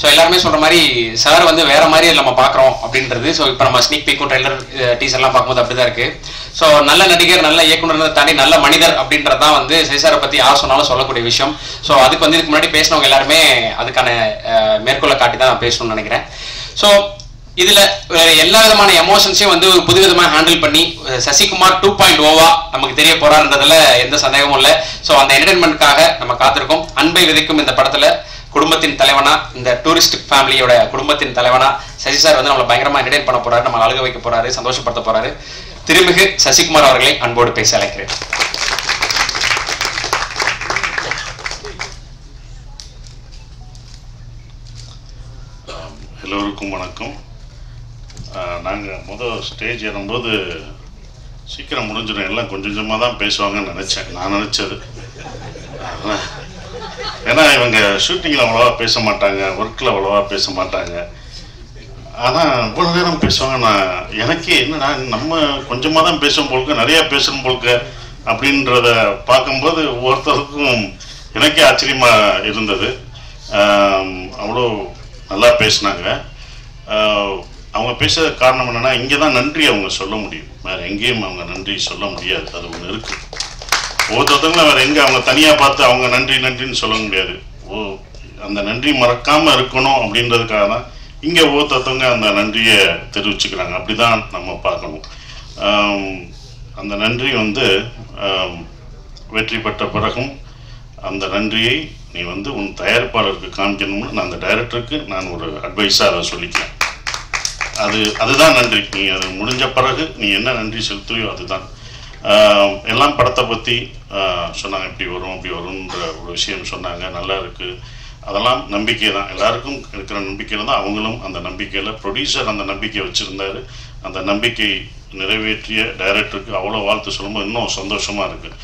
So எல்லாருமே சொல்கிற மாதிரி சார் வந்து வேறு மாதிரி நம்ம பார்க்குறோம் அப்படின்றது. ஸோ இப்போ நம்ம ஸ்னீக் பீக்கும் ட்ரெய்லர் டீசர்லாம் பார்க்கும்போது அப்படி தான் இருக்குது. ஸோ நல்ல நடிகர், நல்ல இயக்குனர் தாண்டி நல்ல மனிதர் அப்படின்றது தான் வந்து சசிசாரை பற்றி யார் சொன்னாலும் சொல்லக்கூடிய விஷயம். ஸோ அதுக்கு வந்து இதுக்கு முன்னாடி பேசினவங்க எல்லாருமே அதுக்கான மேற்கோளை காட்டி தான் நான் பேசணும்னு நினைக்கிறேன். ஸோ இதில் எல்லா விதமான எமோஷன்ஸையும் வந்து ஒரு புதுவிதமாக ஹேண்டில் பண்ணி சசிகுமார் 2.0 நமக்கு தெரிய போறாருன்றதுல எந்த சந்தேகமும் இல்லை. ஸோ அந்த என்டர்டைன்மெண்ட்காக நம்ம காத்திருக்கோம். அன்பை விதைக்கும் இந்த படத்தில் குடும்பத்தின் தலைவனா, இந்த டூரிஸ்ட் ஃபேமிலியோட குடும்பத்தின் தலைவனா சசி சார் வந்து நம்மளை பயங்கரமா என்டர்டைன் பண்ண போறாரு, நம்ம அழுக வைக்க போறாரு, சந்தோஷப்படுத்த போறாரு. திருமிகு சசிகுமார் அவர்களை அன்போடு பேச அழைக்கிறேன். எல்லோருக்கும் வணக்கம். நாங்கள் முதல் ஸ்டேஜ் ஏறும்போது சீக்கிரம் முடிஞ்சிடும், எல்லாம் கொஞ்சம் கொஞ்சமாக தான் பேசுவாங்கன்னு நினச்சேன். நான் நினச்சது ஏன்னா இவங்க ஷூட்டிங்கில் அவ்வளோவா பேச மாட்டாங்க, ஒர்க்கில் அவ்வளோவா பேச மாட்டாங்க. ஆனால் இவ்வளோ நேரம் பேசுவாங்க. நான் எனக்கே என்னன்னா நம்ம கொஞ்சமாக தான் பேசும் போல்க, நிறையா பேசணும் போல்க அப்படின்றத பார்க்கும்போது ஒவ்வொருத்தருக்கும் எனக்கே ஆச்சரியமாக இருந்தது. அவ்வளோ நல்லா பேசினாங்க. அவங்க பேசுகிற காரணம் என்னென்னா, இங்கே தான் நன்றி அவங்க சொல்ல முடியும், வேறு எங்கேயும் அவங்க நன்றி சொல்ல முடியாது. அது ஒன்று இருக்குது. ஒவ்வொருத்தவங்களும் வேறு எங்கே அவங்க தனியாக பார்த்து அவங்க நன்றி நன்றின்னு சொல்ல முடியாது. அந்த நன்றி மறக்காமல் இருக்கணும் அப்படின்றதுக்காக தான் இங்கே ஒவ்வொருத்தவங்க அந்த நன்றியை தெரிவிச்சுக்கிறாங்க. அப்படி தான் நம்ம பார்க்கணும். அந்த நன்றி வந்து வெற்றி பெற்ற பிறகும் அந்த நன்றியை நீ வந்து உன் தயாரிப்பாளருக்கு காமிக்கணும்னு நான் அந்த டைரக்டருக்கு நான் ஒரு அட்வைஸாக அதை சொல்லிக்கிறேன். அதுதான் நன்றி. நீ அது முடிஞ்ச பிறகு நீ என்ன நன்றி செலுத்துவியோ அதுதான். எல்லாம் படத்தை பற்றி சொன்னாங்க, இப்படி வரும் அப்படி வரும்ன்ற ஒரு விஷயம் சொன்னாங்க. நல்லா இருக்குது. அதெல்லாம் நம்பிக்கை தான், எல்லாருக்கும் இருக்கிற நம்பிக்கையில் தான் அவங்களும் அந்த நம்பிக்கையில், ப்ரொடியூசர் அந்த நம்பிக்கையை வச்சுருந்தாரு. அந்த நம்பிக்கை நிறைவேற்றிய டைரக்டருக்கு அவ்வளோ வாழ்த்து சொல்லும்போது இன்னும் சந்தோஷமாக இருக்குது.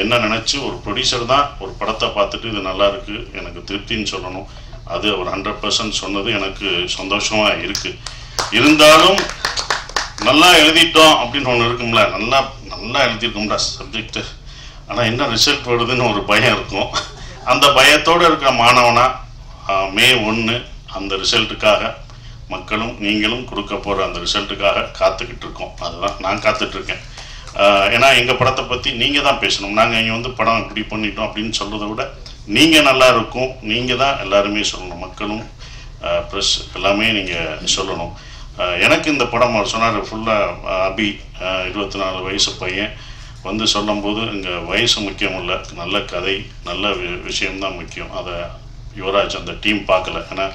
என்ன நினச்சி ஒரு ப்ரொடியூசர் தான் ஒரு படத்தை பார்த்துட்டு இது நல்லா இருக்குது எனக்கு திருப்தின்னு சொல்லணும். அது அவர் 100% சொன்னது எனக்கு சந்தோஷமாக இருக்குது. இருந்தாலும் நல்லா எழுதிட்டோம் அப்படின்னு ஒன்று இருக்கும்ல, நல்லா எழுதியிருக்கோம்டா சப்ஜெக்டு, ஆனால் என்ன ரிசல்ட் வருதுன்னு ஒரு பயம் இருக்கும். அந்த பயத்தோடு இருக்கிற மாணவனா மே 1 அந்த ரிசல்ட்டுக்காக மக்களும் நீங்களும் கொடுக்க போகிற அந்த ரிசல்ட்டுக்காக காத்துக்கிட்டு இருக்கோம். அதுதான் நான் காத்துட்ருக்கேன். ஏன்னா எங்கள் படத்தை பற்றி நீங்கள் தான் பேசணும். நாங்கள் இங்கே வந்து படம் இப்படி பண்ணிட்டோம் அப்படின்னு சொல்கிறத விட நீங்கள் நல்லா இருக்கும், நீங்கள் தான் எல்லாருமே சொல்லணும். மக்களும் ப்ரெஸ் எல்லாமே நீங்கள் சொல்லணும். எனக்கு இந்த படம் அவர் சொன்னார் ஃபுல்லாக அபி 24 வயசு பையன் வந்து சொல்லும்போது இங்கே வயசு முக்கியம் இல்லை, நல்ல கதை நல்ல விஷயம்தான் முக்கியம். அதை யுவராஜ் அந்த டீம் பார்க்கல. ஏன்னா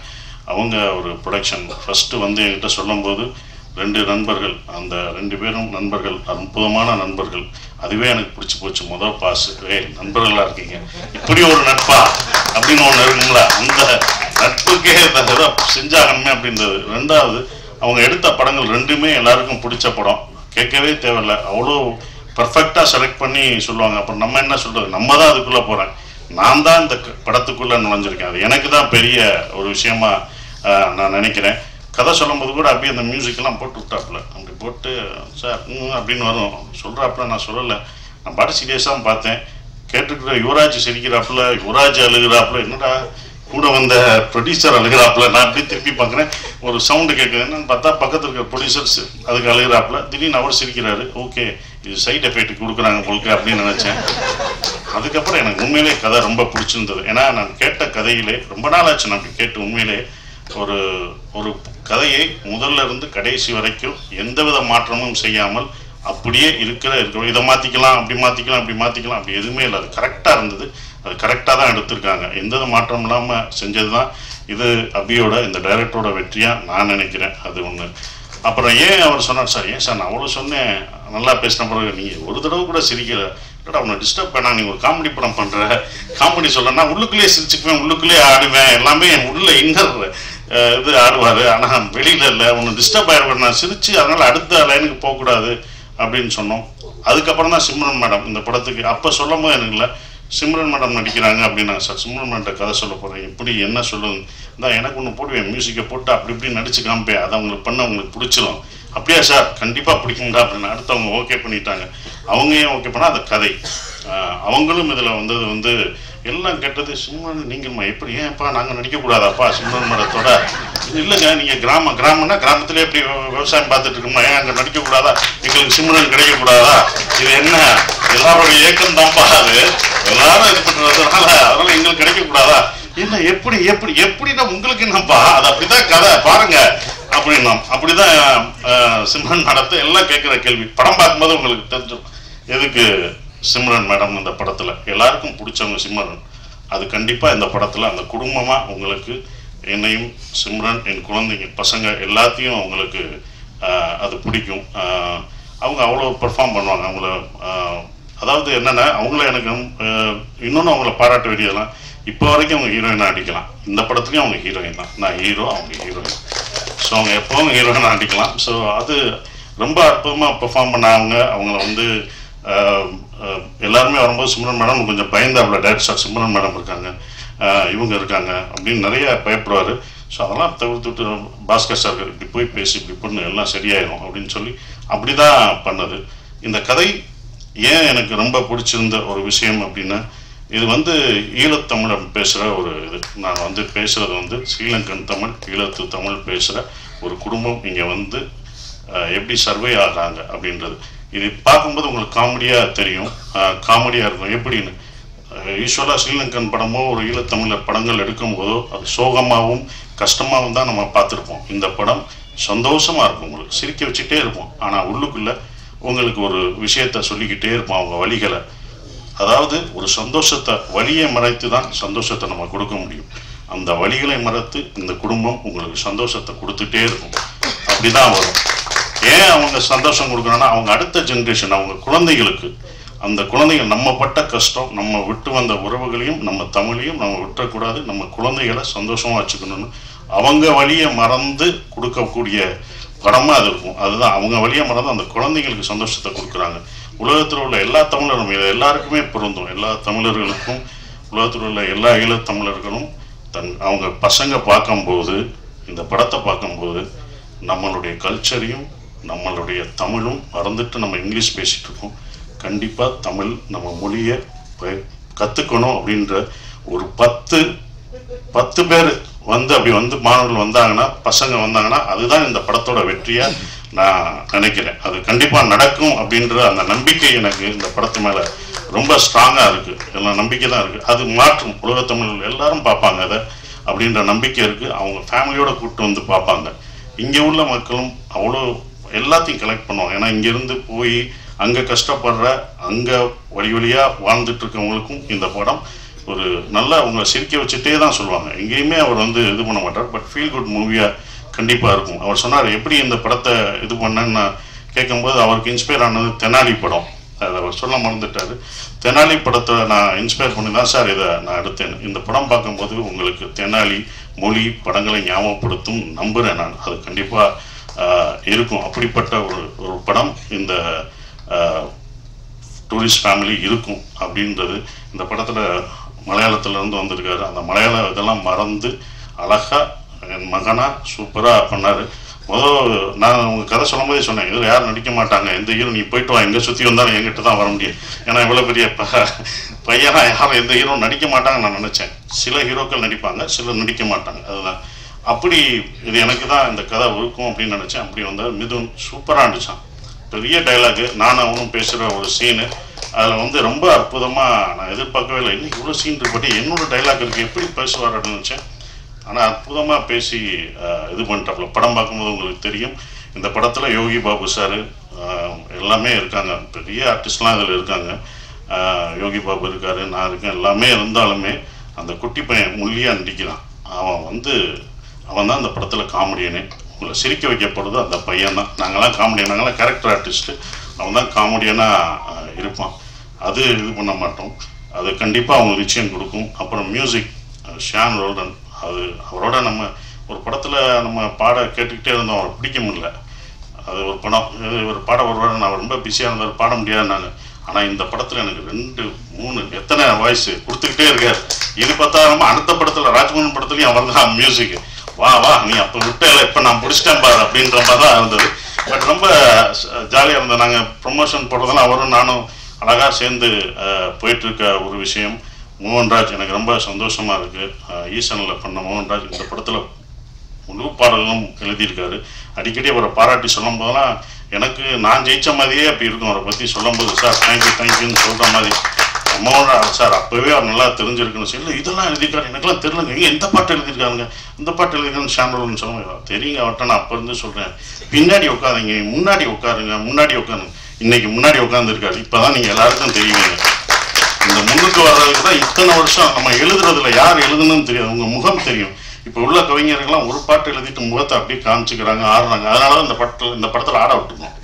அவங்க ஒரு ப்ரொடக்ஷன் ஃபஸ்ட்டு வந்து என்கிட்ட சொல்லும்போது 2 நண்பர்கள், அந்த 2 பேரும் நண்பர்கள், அற்புதமான நண்பர்கள். அதுவே எனக்கு பிடிச்சி போச்சு. முதல் பாசு நண்பர்களாக இருக்கீங்க, இப்படி ஒரு நட்பா அப்படின்னு ஒன்று இருக்குங்களா, அந்த நட்புக்கே ஏதோ செஞ்சாகணுமே அப்படின்றது. 2வது அவங்க எடுத்த படங்கள் 2மே எல்லாருக்கும் பிடிச்ச படம், கேட்கவே தேவையில்லை, அவ்வளோ பர்ஃபெக்டாக செலக்ட் பண்ணி சொல்லுவாங்க. அப்புறம் நம்ம என்ன சொல்கிறது, நம்ம தான் அதுக்குள்ளே போகிறேன், நான் தான் இந்த படத்துக்குள்ளே நுழைஞ்சிருக்கேன். அது எனக்கு தான் பெரிய ஒரு விஷயமா நான் நினைக்கிறேன். கதை சொல்லும்போது கூட அப்படியே அந்த மியூசிக்கெல்லாம் போட்டு விட்டாப்புல, அப்படி போட்டு சார் அப்படின்னு வரும் சொல்கிறாப்புல. நான் சொல்லலை, நான் பாட்டு சீரியஸாக பார்த்தேன். கேட்டுக்கிற யுவராஜ் சிரிக்கிறாப்புல, யுவராஜ் அழுகிறாப்புல, என்னடா கூட வந்த ப்ரொடியூசர் அழுகிறாப்புல. நான் அப்படி திருப்பி பார்க்குறேன், ஒரு சவுண்டு கேட்குது. என்னன்னு பார்த்தா பக்கத்தில் இருக்கிற ப்ரொடியூசர்ஸ் அதுக்கு அழுகிறாப்புல. திடீர்னு அவர் சிரிக்கிறாரு. ஓகே, இது சைட் எஃபெக்ட் கொடுக்குறாங்க போல்க்கு அப்படின்னு நினச்சேன். அதுக்கப்புறம் எனக்கு உண்மையிலே கதை ரொம்ப பிடிச்சிருந்தது. ஏன்னா நான் கேட்ட கதையிலே ரொம்ப நாள் ஆச்சு நான் அப்படி கேட்டு. உண்மையிலே ஒரு கதையை முதல்ல இருந்து கடைசி வரைக்கும் எந்தவித மாற்றமும் செய்யாமல் அப்படியே இருக்கிற இதை மாற்றிக்கலாம், அப்படி மாற்றிக்கலாம், இப்படி மாற்றிக்கலாம், அப்படி எதுவுமே இல்லை. அது கரெக்டாக இருந்தது. அது கரெக்டாக தான் எடுத்திருக்காங்க. எந்த மாற்றம் இல்லாமல் செஞ்சது தான் இது அபியோட இந்த டைரக்டரோட வெற்றியாக நான் நினைக்கிறேன். அது ஒன்று. அப்புறம் ஏன் அவர் சொன்னார், சார் ஏன் சார் நான் அவ்வளோ சொன்னேன் நல்லா பேசின பிறகு நீங்கள் ஒரு தடவை கூட சிரிக்கல, இல்லைடா அவனை டிஸ்டர்ப் பண்ணா, நீ ஒரு காமெடி படம் பண்ணுற, காமெடி சொல்லனா உள்ளுக்குள்ளேயே சிரிச்சுக்குவேன், உள்ளுக்குள்ளேயே ஆடுவேன், எல்லாமே என் உள்ள இன்னர் இது ஆடுவார், ஆனால் வெளியில் இல்லை, ஒன்று டிஸ்டர்ப் ஆகிடுவேன், நான் சிரித்து அதனால் அடுத்த லைனுக்கு போகக்கூடாது அப்படின்னு சொன்னோம். அதுக்கப்புறம் தான் சிம்ரன் மேடம் இந்த படத்துக்கு அப்போ சொல்லும் போது எனக்கு இல்லை, சிம்ரன் மேடம் நடிக்கிறாங்க அப்படின்னா, சார் சிம்ரன் மேடம் கதை சொல்ல போகிறேன், இப்படி என்ன சொல்லுங்க தான் எனக்கு ஒன்று போடுவேன், மியூசிக்கை போட்டு அப்படி இப்படி நடிச்சு காமிப்பேன், அதை அவங்களுக்கு பண்ண அவங்களுக்கு பிடிச்சிடும். அப்படியா சார், கண்டிப்பாக பிடிக்கும்டா அப்படின்னு அடுத்தவங்க ஓகே பண்ணிட்டாங்க. அவங்க ஏன் ஓகே பண்ணால் அந்த கதை அவங்களும் இதில் வந்தது வந்து எல்லாம் கேட்டது சிம்ரன் நீங்கள்மா எப்படி ஏன்ப்பா நாங்கள் நடிக்கக்கூடாதாப்பா சிம்ரன் மேடத்தோட? இல்லைங்க நீங்கள் கிராமம்னா கிராமத்திலே எப்படி விவசாயம் பார்த்துட்டு இருக்கோமா, ஏன் அங்கே நடிக்கக்கூடாதா, எங்களுக்கு சிம்ரன் கிடைக்கக்கூடாதா, இது என்ன எல்லாரோட ஏக்கம் தான்ப்பா, அது எல்லாரும் இது பண்ணுறதுனால அதனால எங்களுக்கு கிடைக்கக்கூடாதா, என்ன எப்படி எப்படி எப்படின்னா உங்களுக்கு என்னப்பா, அது அப்படிதான் கதை பாருங்க அப்படின்னா. அப்படிதான் சிம்ரன் மேடத்தை எல்லாம் கேட்குற கேள்வி. படம் பார்க்கும்போது உங்களுக்கு தெரிஞ்சிடும் எதுக்கு சிம்ரன் மேடம் இந்த படத்தில் எல்லாருக்கும் பிடிச்சவங்க சிம்ரன். அது கண்டிப்பாக இந்த படத்தில் அந்த குடும்பமாக உங்களுக்கு என்னையும் சிம்ரன் என் குழந்தைங்க பசங்க எல்லாத்தையும் உங்களுக்கு அது பிடிக்கும். அவங்க அவ்வளோ பெர்ஃபார்ம் பண்ணுவாங்க. அவங்கள அதாவது என்னென்னா அவங்கள எனக்கு இன்னொன்று அவங்கள பாராட்ட வேண்டியதெல்லாம் இப்போ வரைக்கும் அவங்க ஹீரோயினாக அடிக்கலாம். இந்த படத்துலையும் அவங்க ஹீரோயின் தான், நான் ஹீரோ அவங்க ஹீரோயின். ஸோ அவங்க எப்போவும் ஹீரோயினாக அடிக்கலாம். ஸோ அது ரொம்ப அற்புதமாக பெர்ஃபார்ம் பண்ணாங்க. அவங்கள வந்து எல்லாருமே வரும்போது சிம்ரன் மேடம் கொஞ்சம் பயந்தாப்புல டைரக்டர் சிம்ரன் மேடம் இருக்காங்க இவங்க இருக்காங்க அப்படின்னு நிறைய பயப்படுவார். ஸோ அதெல்லாம் தவிர்த்துட்டு பாஸ்கர் சார் இப்படி போய் பேசி இப்படி பண்ணு எல்லாம் சரியாயிடும் அப்படின்னு சொல்லி அப்படி தான் பண்ணது. இந்த கதை ஏன் எனக்கு ரொம்ப பிடிச்சிருந்த ஒரு விஷயம் அப்படின்னா, இது வந்து ஈழத்தமிழ் பேசுகிற ஒரு இது. நான் வந்து பேசுகிறது வந்து ஸ்ரீலங்கன் தமிழ் ஈழத்து தமிழ் பேசுகிற ஒரு குடும்பம் இங்கே வந்து எப்படி சர்வே ஆகிறாங்க அப்படின்றது. இது பார்க்கும்போது உங்களுக்கு காமெடியாக தெரியும், காமெடியாக இருக்கும். எப்படின்னு யூஸ்வலாக ஸ்ரீலங்கன் படமோ ஒரு ஈழத்தமிழர் படங்கள் எடுக்கும்போதோ அது சோகமாகவும் கஷ்டமாகவும் தான் நம்ம பார்த்துருப்போம். இந்த படம் சந்தோஷமாக இருக்கும், உங்களுக்கு சிரிக்க வச்சுட்டே இருப்போம். ஆனால் உள்ளுக்குள்ளே உங்களுக்கு ஒரு விஷயத்த சொல்லிக்கிட்டே இருப்போம், அவங்க வழிகளை. அதாவது ஒரு சந்தோஷத்தை வழியை மறைத்து தான் சந்தோஷத்தை நம்ம கொடுக்க முடியும். அந்த வழிகளை மறைத்து இந்த குடும்பம் உங்களுக்கு சந்தோஷத்தை கொடுத்துட்டே இருக்கும். அப்படிதான் வரும். ஏன் அவங்க சந்தோஷம் கொடுக்குறாங்கன்னா அவங்க அடுத்த ஜென்ரேஷன் அவங்க குழந்தைகளுக்கு, அந்த குழந்தைகள் நம்ம பட்ட கஷ்டம், நம்ம விட்டு வந்த உறவுகளையும் நம்ம தமிழையும் நம்ம விட்டுறக்கூடாது, நம்ம குழந்தைகளை சந்தோஷமாக வச்சுக்கணும்னு அவங்க வழியை மறந்து கொடுக்கக்கூடிய படமாக அது இருக்கும். அதுதான் அவங்க வழியை மறந்து அந்த குழந்தைங்களுக்கு சந்தோஷத்தை கொடுக்குறாங்க. உலகத்தில் உள்ள எல்லா தமிழரும் இது எல்லாருக்குமே பொருந்தும். எல்லா தமிழர்களுக்கும் உலகத்தில் உள்ள எல்லா ஈழத்தமிழர்களும் அவங்க பசங்க பார்க்கும்போது இந்த படத்தை பார்க்கும்போது நம்மளுடைய கல்ச்சரையும் நம்மளுடைய தமிழும் மறந்துட்டு நம்ம இங்கிலீஷ் பேசிகிட்டு இருக்கோம். கண்டிப்பாக தமிழ் நம்ம மொழியை கற்றுக்கணும் அப்படின்ற ஒரு 10 பேர் வந்து அப்படி வந்து மாணவர்கள் வந்தாங்கன்னா பசங்க வந்தாங்கன்னா அதுதான் இந்த படத்தோட வெற்றியாக நான் நினைக்கிறேன். அது கண்டிப்பாக நடக்கும் அப்படின்ற அந்த நம்பிக்கை எனக்கு இந்த படத்து மேலே ரொம்ப ஸ்ட்ராங்காக இருக்குது. எல்லாம் நம்பிக்கை தான் இருக்குது. அது மாற்றும் உலகத்தமிழ் எல்லாரும் பார்ப்பாங்க அதை அப்படின்ற நம்பிக்கை இருக்குது. அவங்க ஃபேமிலியோடு கூப்பிட்டு வந்து பார்ப்பாங்க. இங்கே உள்ள மக்களும் அவ்வளோ எல்லாத்தையும் கலெக்ட் பண்ணுவாங்க. ஏன்னா இங்கேருந்து போய் அங்கே கஷ்டப்படுற அங்கே வழியாக வாழ்ந்துட்டு இருக்கவங்களுக்கும் இந்த படம் ஒரு நல்லா அவங்களை சிரிக்க வச்சுட்டே தான் சொல்லுவாங்க. எங்கேயுமே அவர் வந்து இது பண்ண மாட்டார். பட் ஃபீல் குட் மூவியாக கண்டிப்பாக இருக்கும். அவர் சொன்னார் எப்படி இந்த படத்தை இது பண்ணேன்னு நான் கேட்கும்போது அவருக்கு இன்ஸ்பயர் ஆனது தெனாலி படம். அதை அவர் சொல்ல மறந்துட்டார். தெனாலி படத்தை நான் இன்ஸ்பயர் பண்ணி தான் சார் இதை நான் எடுத்தேன். இந்த படம் பார்க்கும்போது உங்களுக்கு தெனாலி மொழி படங்களை ஞாபகப்படுத்தும் நம்புகிறேன் நான். அது கண்டிப்பாக இருக்கும். அப்படிப்பட்ட ஒரு படம் இந்த டூரிஸ்ட் ஃபேமிலி இருக்கும் அப்படின்றது. இந்த படத்தில் மலையாளத்துலேருந்து வந்திருக்காரு. அந்த மலையாள இதெல்லாம் மறந்து அழகாக என் மகனாக சூப்பராக பண்ணார். நான் உங்கள் கதை சொல்லும் போதே சொன்னேன், இதில் யாரும் நடிக்க மாட்டாங்க, எந்த ஹீரோ நீ போயிட்டு வா, எங்கே சுற்றி வந்தாலும் என்கிட்ட தான் வர முடியும். ஏன்னா இவ்வளோ பெரிய பையனா யாரும் எந்த ஹீரோ நடிக்க மாட்டாங்கன்னு நான் நினச்சேன். சில ஹீரோக்கள் நடிப்பாங்க, சிலர் நடிக்க மாட்டாங்க. அதுதான் அப்படி இது எனக்கு தான் இந்த கதை இருக்கும் அப்படின்னு நினச்சேன். அப்படி வந்தால் மிதுன் சூப்பராக நடித்தான். பெரிய டைலாகு நானும் அவனும் பேசுகிற ஒரு சீனு அதில் வந்து ரொம்ப அற்புதமாக நான் எதிர்பார்க்கவே இல்லை. இன்னைக்கு இவ்வளோ சீன் இருப்பட்டி என்னோட டைலாக் இருக்குது எப்படி பேசுவார் அப்படின்னு நினச்சேன். ஆனால் அற்புதமாக பேசி இது பண்ணிட்டாப்புல. படம் பார்க்கும்போது உங்களுக்கு தெரியும். இந்த படத்தில் யோகி பாபு சார் எல்லாமே இருக்காங்க, பெரிய ஆர்டிஸ்ட்லாம் இதில் இருக்காங்க. யோகி பாபு இருக்கார், நான் இருக்கேன். எல்லாமே இருந்தாலுமே அந்த குட்டி பையன் முள்ளியாக நடிக்கிறான். அவன் தான் அந்த படத்தில் காமெடியனே. உங்களை சிரிக்க வைக்கப்படுறது அந்த பையன் தான். நாங்களாம் காமெடியன், நாங்களாம் கேரக்டர் ஆர்டிஸ்ட்டு. அவன் தான் காமெடியனாக இருப்பான். அது இது பண்ண மாட்டோம். அது கண்டிப்பாக அவங்க நிச்சயம் கொடுக்கும். அப்புறம் மியூசிக் ஷான் ரோல்டன், அது அவரோட நம்ம ஒரு படத்தில் நம்ம பாட கேட்டுக்கிட்டே இருந்தோம். அவரை பிடிக்க முடியல. அது ஒரு படம் ஒரு பாட வருவார். நான் ரொம்ப பிஸியாக இருந்தார், பாட முடியாதுனாங்க. ஆனால் இந்த படத்தில் எனக்கு 2, 3 எத்தனை வாய்ஸ் கொடுத்துக்கிட்டே இருக்கார். இது பார்த்தா நம்ம அடுத்த படத்தில் ராஜ்மோகன் படத்துலையும் அவர் தான் மியூசிக். வா வா நீ அப்போ விட்டல, இப்போ நான் பிடிச்சிட்டேன் பாரு அப்படின்ற மாதிரி தான் இருந்தது. பட் ரொம்ப ஜாலியாக இருந்தது. நாங்கள் ப்ரொமோஷன் போடுறதெல்லாம் அவரும் நானும் அழகாக சேர்ந்து போயிட்டுருக்க ஒரு விஷயம். மோகன்ராஜ் எனக்கு ரொம்ப சந்தோஷமாக இருக்குது. ஈசனில் பண்ண மோகன்ராஜ் இந்த படத்தில் முழு பாடலும் எழுதியிருக்காரு. அடிக்கடி அவரை பாராட்டி சொல்லும் போதெல்லாம் எனக்கு நான் ஜெயித்த மாதிரியே அப்படி இருக்கும். அவரை பற்றி சொல்லும்போது சார் தேங்க்யூன்னு சொல்கிற மாதிரி மோகன்ராஜ் சார் அப்போவே அவர் நல்லா தெரிஞ்சிருக்குன்னு சொல்லி இதெல்லாம் எழுதியிருக்காரு, எனக்கெல்லாம் தெரியலங்க, இங்கே எந்த பாட்டு எழுதியிருக்காங்க, இந்த பாட்டு எழுதியிருக்கான்னு ஷாண்டல்னு சொல்லுவாங்க. தெரியுங்க அவர்கிட்ட நான் அப்போ இருந்து சொல்கிறேன், பின்னாடி உட்காருங்க, முன்னாடி உட்காருங்க, முன்னாடி உட்காருங்க. இன்னைக்கு முன்னாடி உட்காந்துருக்காரு. இப்போ தான் நீங்கள் எல்லாருக்கும் தெரியுங்க. இந்த முன்னுக்கு வர்றதுக்கு தான் இத்தனை வருஷம் நம்ம எழுதுறதுல யார் எழுதுன்னு தெரியாது, உங்கள் முகம் தெரியும். இப்போ உள்ள கவிஞர்கள்லாம் ஒரு பாட்டு எழுதிட்டு முகத்தை அப்படியே காமிச்சுக்கிறாங்க, ஆடுறாங்க. அதனால தான் இந்த படத்தில் ஆட விட்டுருக்கோம்.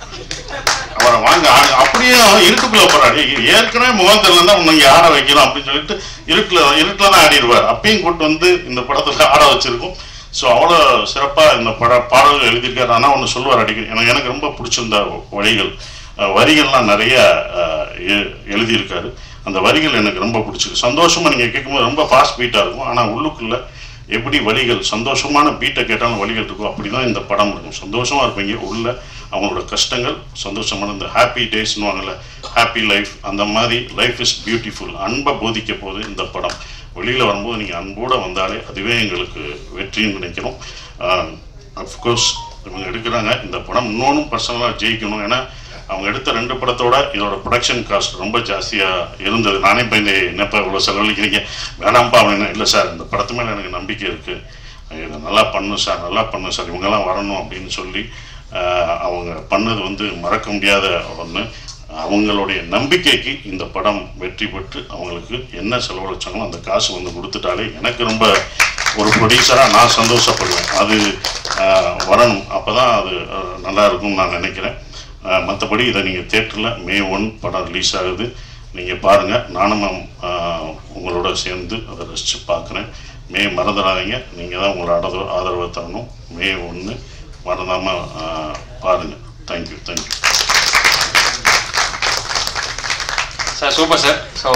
அவரை வாங்க அப்படியே இருட்டுக்குள்ள போறாரு. ஏற்கனவே முகம் தெரியலன்னா உன்னை ஆட வைக்கிறோம் அப்படின்னு சொல்லிட்டு இருட்டில் தான் ஆடிடுவார். அப்பயும் கூட்டு வந்து இந்த படத்தில் ஆட வச்சிருக்கோம். ஸோ அவ்வளோ சிறப்பாக இந்த பாடல்கள் எழுதியிருக்காரு. ஆனால் ஒன்று சொல்லுவார் அடிக்கடி, எனக்கு ரொம்ப பிடிச்சிருந்த வரிகள்லாம் நிறைய எழுதியிருக்காரு. அந்த வரிகள் எனக்கு ரொம்ப பிடிச்சிருக்கு. சந்தோஷமாக நீங்கள் கேட்கும்போது ரொம்ப ஃபாஸ்ட் பீட்டாக இருக்கும், ஆனால் உள்ளுக்குள்ளே எப்படி வலிகள் சந்தோஷமான பீட்டை கேட்டாலும் வலிகள் இருக்கும். அப்படி தான் இந்த படம் இருக்கும். சந்தோஷமாக இருப்பீங்க. உள்ள அவங்களோட கஷ்டங்கள் சந்தோஷமான இந்த ஹாப்பி டேஸ்னுவாங்கல்ல, ஹாப்பி லைஃப், அந்த மாதிரி லைஃப் இஸ் பியூட்டிஃபுல் அன்பை போதிக்க போது இந்த படம். வெளியில் வரும்போது நீங்கள் அன்போடு வந்தாலே அதுவே எங்களுக்கு வெற்றின்னு நினைக்கிறோம். அஃப்கோர்ஸ் இவங்க எடுக்கிறாங்க இந்த படம் இன்னொன்றும் பர்சனலாக ஜெயிக்கணும். ஏன்னா அவங்க எடுத்த 2 படத்தோட இதோட ப்ரொடக்ஷன் காஸ்ட் ரொம்ப ஜாஸ்தியாக இருந்தது. நானே இப்போ இந்த என்னப்பா இவ்வளோ செலவழிக்கிறீங்க வேணாம்ப்பா அப்படின்னு, இல்லை சார் இந்த படத்து மேலே எனக்கு நம்பிக்கை இருக்குது, இதை நல்லா பண்ணு சார் இவங்கெல்லாம் வரணும் அப்படின்னு சொல்லி அவங்க பண்ணது வந்து மறக்க முடியாத ஒன்று. அவங்களுடைய நம்பிக்கைக்கு இந்த படம் வெற்றி பெற்று அவங்களுக்கு என்ன செலவழிச்சாங்களோ அந்த காசு வந்து கொடுத்துட்டாலே எனக்கு ரொம்ப ஒரு ப்ரொடியூசராக நான் சந்தோஷப்படுவேன். அது வரணும், அப்போ தான் அது நல்லா இருக்கும்னு நான் நினைக்கிறேன். மற்றபடி இதை நீங்கள் தேட்டரில் May 1 படம் ரிலீஸ் ஆகுது, நீங்கள் பாருங்கள். நானும் உங்களோட சேர்ந்து அதை ரசித்து பார்க்குறேன். மறந்துடாதீங்க, நீங்கள் தான் உங்களோட ஆதரவை தரணும். May 1 மறந்தாமல் பாருங்கள். Thank you sir. Super sir. So